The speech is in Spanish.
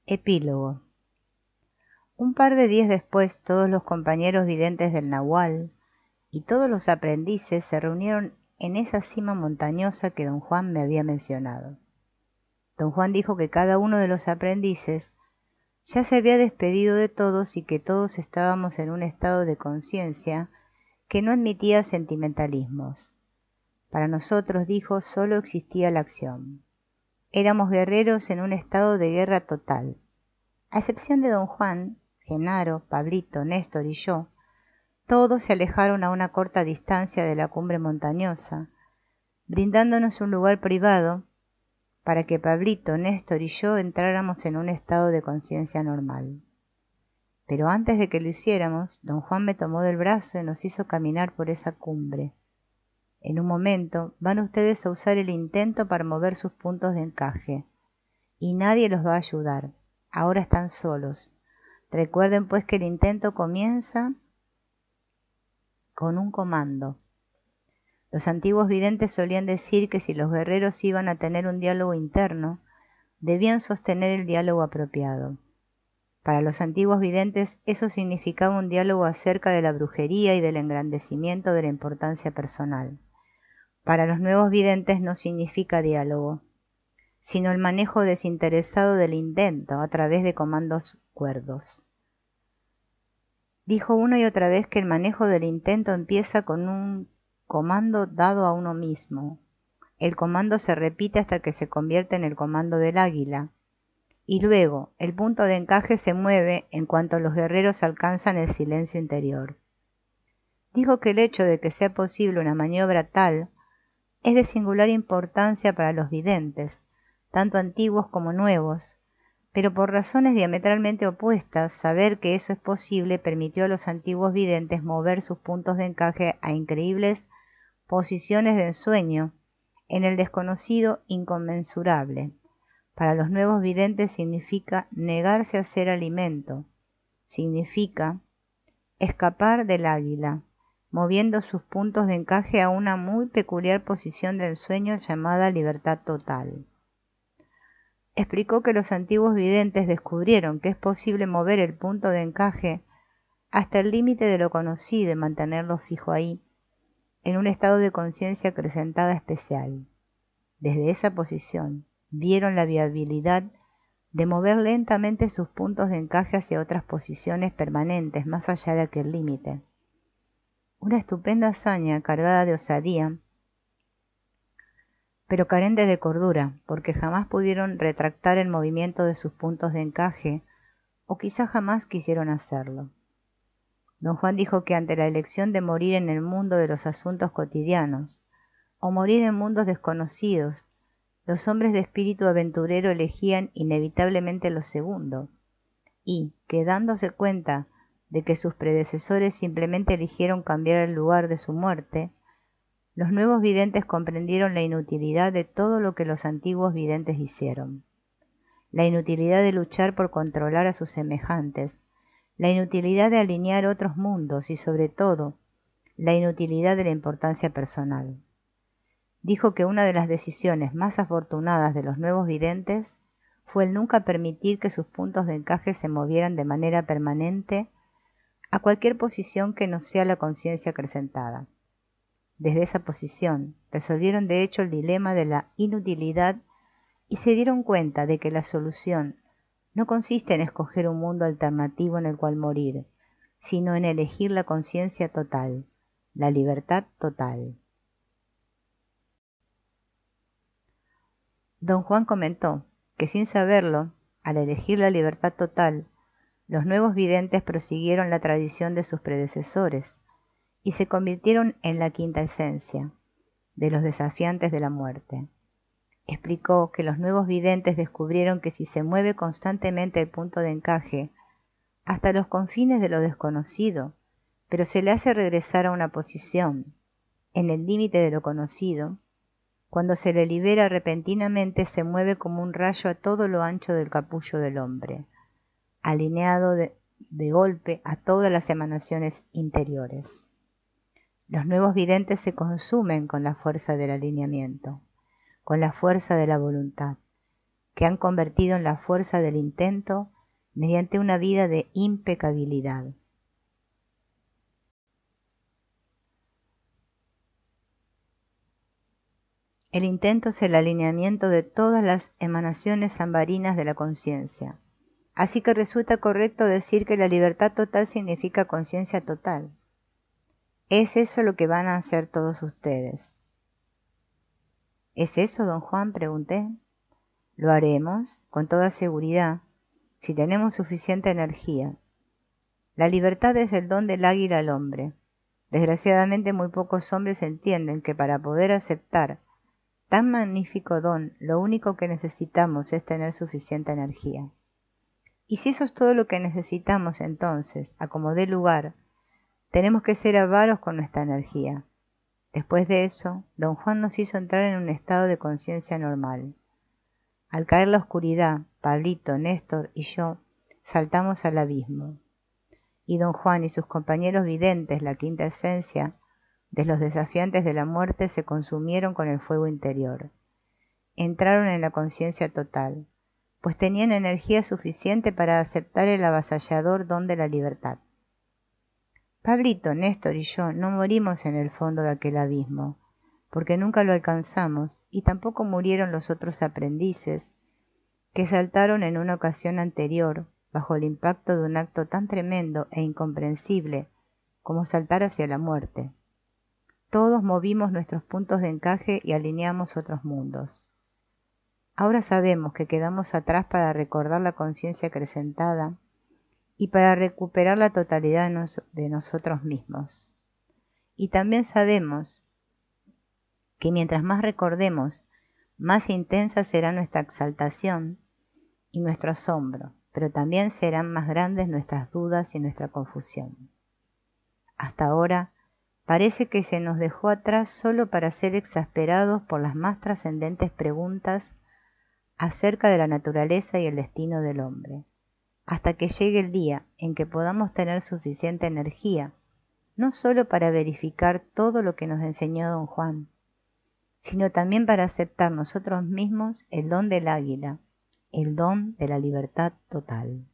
Epílogo. Un par de días después, todos los compañeros videntes del Nahual y todos los aprendices se reunieron en esa cima montañosa que don Juan me había mencionado. Don Juan dijo que cada uno de los aprendices ya se había despedido de todos y que todos estábamos en un estado de conciencia que no admitía sentimentalismos. Para nosotros, dijo, solo existía la acción. Éramos guerreros en un estado de guerra total. A excepción de don Juan, Genaro, Pablito, Néstor y yo, todos se alejaron a una corta distancia de la cumbre montañosa, brindándonos un lugar privado para que Pablito, Néstor y yo entráramos en un estado de conciencia normal. Pero antes de que lo hiciéramos, don Juan me tomó del brazo y nos hizo caminar por esa cumbre. En un momento van ustedes a usar el intento para mover sus puntos de encaje, y nadie los va a ayudar. Ahora están solos. Recuerden pues que el intento comienza con un comando. Los antiguos videntes solían decir que si los guerreros iban a tener un diálogo interno, debían sostener el diálogo apropiado. Para los antiguos videntes eso significaba un diálogo acerca de la brujería y del engrandecimiento de la importancia personal. Para los nuevos videntes no significa diálogo, sino el manejo desinteresado del intento a través de comandos cuerdos. Dijo una y otra vez que el manejo del intento empieza con un comando dado a uno mismo. El comando se repite hasta que se convierte en el comando del águila. Y luego, el punto de encaje se mueve en cuanto los guerreros alcanzan el silencio interior. Dijo que el hecho de que sea posible una maniobra tal es de singular importancia para los videntes, tanto antiguos como nuevos, pero por razones diametralmente opuestas, saber que eso es posible permitió a los antiguos videntes mover sus puntos de encaje a increíbles posiciones de ensueño en el desconocido inconmensurable. Para los nuevos videntes significa negarse a ser alimento, significa escapar del águila, moviendo sus puntos de encaje a una muy peculiar posición de ensueño llamada libertad total. Explicó que los antiguos videntes descubrieron que es posible mover el punto de encaje hasta el límite de lo conocido y mantenerlo fijo ahí, en un estado de conciencia acrecentada especial. Desde esa posición, vieron la viabilidad de mover lentamente sus puntos de encaje hacia otras posiciones permanentes más allá de aquel límite. Una estupenda hazaña cargada de osadía, pero carentes de cordura, porque jamás pudieron retractar el movimiento de sus puntos de encaje, o quizá jamás quisieron hacerlo. Don Juan dijo que ante la elección de morir en el mundo de los asuntos cotidianos, o morir en mundos desconocidos, los hombres de espíritu aventurero elegían inevitablemente lo segundo, y, que dándose cuenta de que sus predecesores simplemente eligieron cambiar el lugar de su muerte, los nuevos videntes comprendieron la inutilidad de todo lo que los antiguos videntes hicieron. La inutilidad de luchar por controlar a sus semejantes, la inutilidad de alinear otros mundos y, sobre todo, la inutilidad de la importancia personal. Dijo que una de las decisiones más afortunadas de los nuevos videntes fue el nunca permitir que sus puntos de encaje se movieran de manera permanente a cualquier posición que no sea la conciencia acrecentada. Desde esa posición, resolvieron de hecho el dilema de la inutilidad y se dieron cuenta de que la solución no consiste en escoger un mundo alternativo en el cual morir, sino en elegir la conciencia total, la libertad total. Don Juan comentó que sin saberlo, al elegir la libertad total, los nuevos videntes prosiguieron la tradición de sus predecesores y se convirtieron en la quinta esencia de los desafiantes de la muerte. Explicó que los nuevos videntes descubrieron que si se mueve constantemente el punto de encaje hasta los confines de lo desconocido, pero se le hace regresar a una posición en el límite de lo conocido, cuando se le libera repentinamente se mueve como un rayo a todo lo ancho del capullo del hombre, alineado de golpe a todas las emanaciones interiores. Los nuevos videntes se consumen con la fuerza del alineamiento, con la fuerza de la voluntad, que han convertido en la fuerza del intento mediante una vida de impecabilidad. El intento es el alineamiento de todas las emanaciones ambarinas de la conciencia. Así que resulta correcto decir que la libertad total significa conciencia total. ¿Es eso lo que van a hacer todos ustedes? ¿Es eso, don Juan?, pregunté. Lo haremos, con toda seguridad, si tenemos suficiente energía. La libertad es el don del águila al hombre. Desgraciadamente muy pocos hombres entienden que para poder aceptar tan magnífico don, lo único que necesitamos es tener suficiente energía. Y si eso es todo lo que necesitamos, entonces, a como dé lugar, tenemos que ser avaros con nuestra energía. Después de eso, don Juan nos hizo entrar en un estado de conciencia normal. Al caer la oscuridad, Pablito, Néstor y yo saltamos al abismo. Y don Juan y sus compañeros videntes, la quinta esencia, de los desafiantes de la muerte, se consumieron con el fuego interior. Entraron en la conciencia total, pues tenían energía suficiente para aceptar el avasallador don de la libertad. Pablito, Néstor y yo no morimos en el fondo de aquel abismo, porque nunca lo alcanzamos, y tampoco murieron los otros aprendices que saltaron en una ocasión anterior bajo el impacto de un acto tan tremendo e incomprensible como saltar hacia la muerte. Todos movimos nuestros puntos de encaje y alineamos otros mundos. Ahora sabemos que quedamos atrás para recordar la conciencia acrecentada y para recuperar la totalidad de nosotros mismos. Y también sabemos que mientras más recordemos, más intensa será nuestra exaltación y nuestro asombro, pero también serán más grandes nuestras dudas y nuestra confusión. Hasta ahora, parece que se nos dejó atrás solo para ser exasperados por las más trascendentes preguntas acerca de la naturaleza y el destino del hombre, hasta que llegue el día en que podamos tener suficiente energía, no solo para verificar todo lo que nos enseñó don Juan, sino también para aceptar nosotros mismos el don del águila, el don de la libertad total.